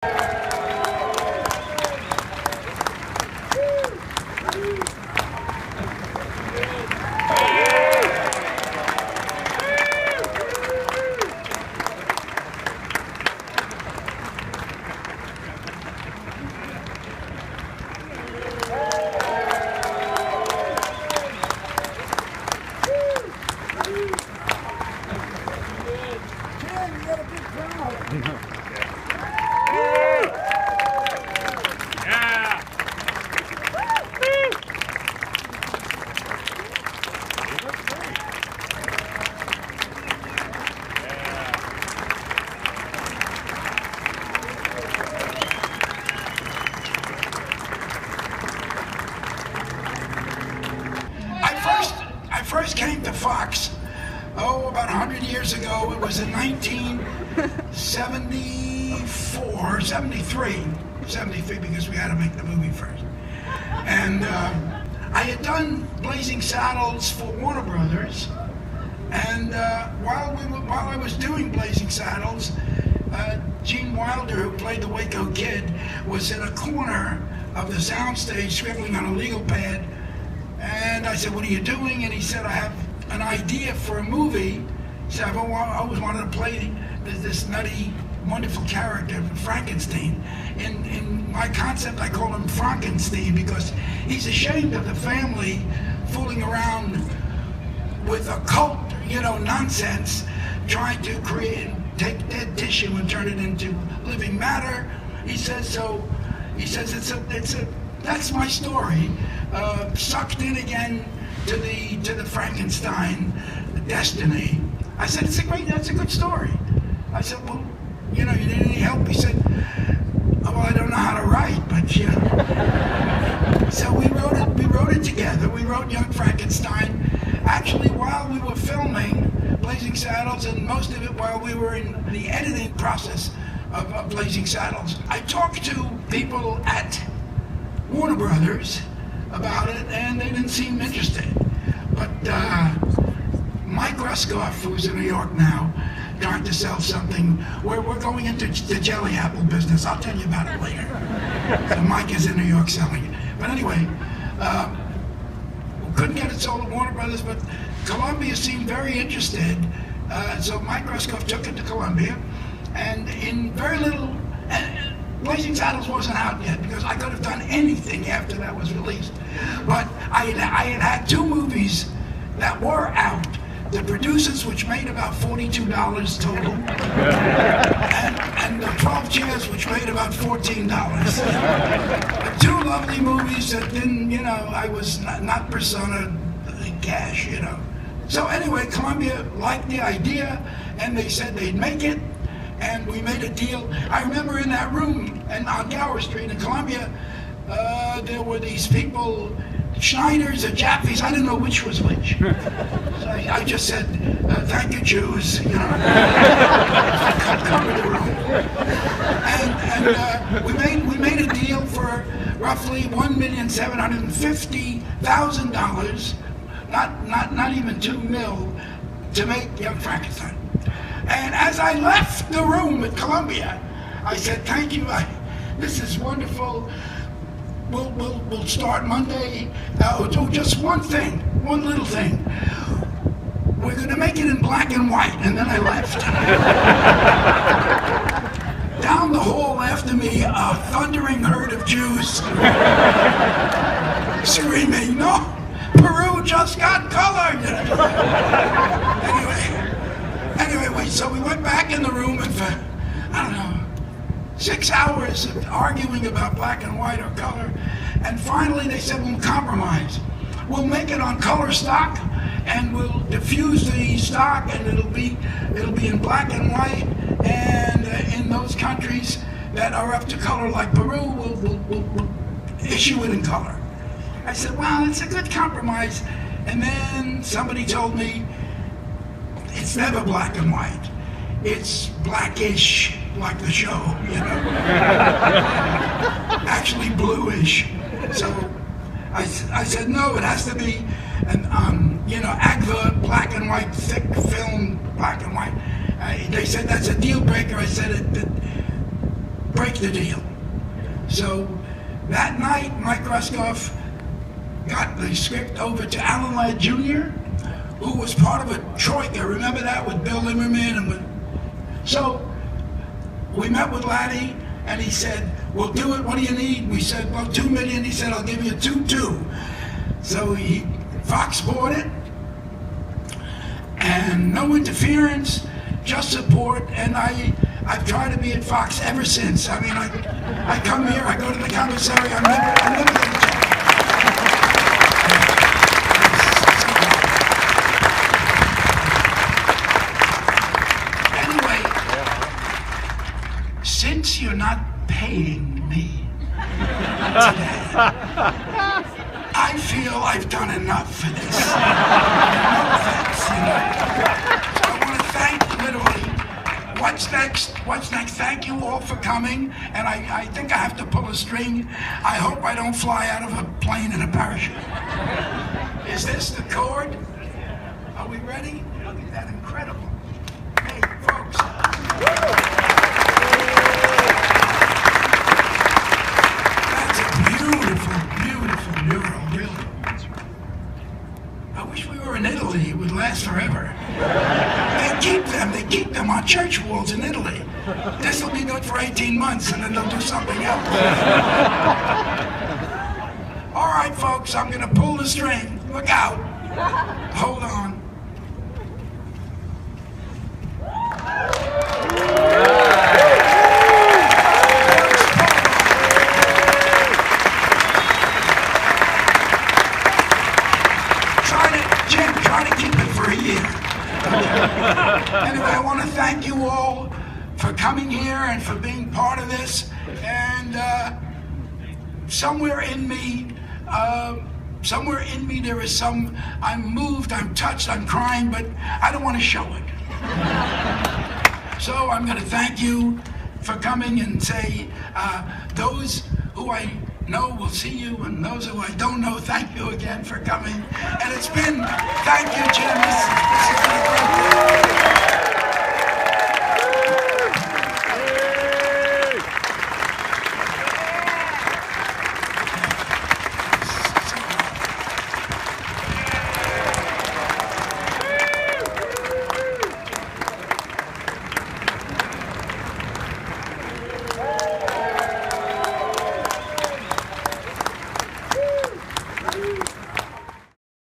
I first came to Fox, about 100 years ago. It was in 1974, 73, because we had to make the movie first. And I had done Blazing Saddles for Warner Brothers, and while I was doing Blazing Saddles, Gene Wilder, who played the Waco Kid, was in a corner of the soundstage scribbling on a legal pad. And I said, "What are you doing?" And he said, "I have an idea for a movie." He said, "I've always wanted to play this nutty, wonderful character, Frankenstein. In my concept, I call him Frankenstein because he's ashamed of the family fooling around with occult, nonsense, trying to take dead tissue and turn it into living matter." He says, that's my story, sucked in again to the Frankenstein destiny. I said, that's a good story. I said, "Well, you need any help?" He said, "Oh, well, I don't know how to write, but So we wrote it together. We wrote Young Frankenstein, actually while we were filming Blazing Saddles, and most of it while we were in the editing process of Blazing Saddles. I talked to people at Warner Brothers about it, and they didn't seem interested. But Mike Ruskoff, who's in New York now, trying to sell something. We're going into the jelly apple business. I'll tell you about it later. So Mike is in New York selling it. But anyway, we couldn't get it sold at Warner Brothers, but Columbia seemed very interested. So Mike Ruskoff took it to Columbia, and in very little, Blazing Saddles wasn't out yet because I could have done anything after that was released. But I had two movies that were out. The Producers, which made about $42 total, and the 12 Chairs, which made about $14. Two lovely movies that didn't, I was not persona cash, So anyway, Columbia liked the idea, and they said they'd make it, and we made a deal. I remember in that room and on Gower Street in Columbia, there were these people, Schneiders or Jaffe's, I didn't know which was which. So I just said, "Thank you, Jews," covered the room. And we made a deal for roughly $1,750,000, not even $2 million, to make Young Frankenstein. And as I left the room at Columbia, I said, "Thank you, this is wonderful. We'll start Monday. Do just one little thing. We're going to make it in black and white." And then I left. Down the hall after me, a thundering herd of Jews screaming, "No, Peru just got color!" Anyway, so we went back in the room, and for, 6 hours of arguing about black and white or color, and finally they said, "We'll compromise. We'll make it on color stock, and we'll diffuse the stock, and it'll be in black and white, and in those countries that are up to color like Peru, we'll issue it in color." I said, "Well, it's a good compromise." And then somebody told me, "It's never black and white. It's blackish, like the show, actually bluish." So I said, "No, it has to be an Agva black and white, thick film black and white." They said, "That's a deal breaker." I said, break the deal. So that night, Mike Ruskoff got the script over to Alan Ladd Jr., who was part of a troika. Remember that, with Bill Limmerman and with... So we met with Laddie, and he said, "We'll do it. What do you need?" We said, "Well, $2 million." He said, "I'll give you 2.2." So Fox bought it, and no interference, just support. And I've tried to be at Fox ever since. I mean, I come here, I go to the commissary, I'm never going to change. Since you're not paying me today, I feel I've done enough for this. No offense, you know. So I want to thank, literally, what's next? Thank you all for coming. And I think I have to pull a string. I hope I don't fly out of a plane in a parachute. Is this the chord? Are we ready? Look at that, incredible. Hey, folks. In Italy, it would last forever. They keep them on church walls in Italy. This will be good for 18 months, and then they'll do something else. All right, folks, I'm gonna pull the string. Look out. Hold on. Try to keep it for a year. Anyway, I want to thank you all for coming here and for being part of this. And somewhere in me, there is some, I'm moved, I'm touched, I'm crying, but I don't want to show it. So I'm going to thank you for coming and say, those who I know will see you, and those who I don't know, thank you again for coming. And it's been, thank you, Jim. This has been a great day.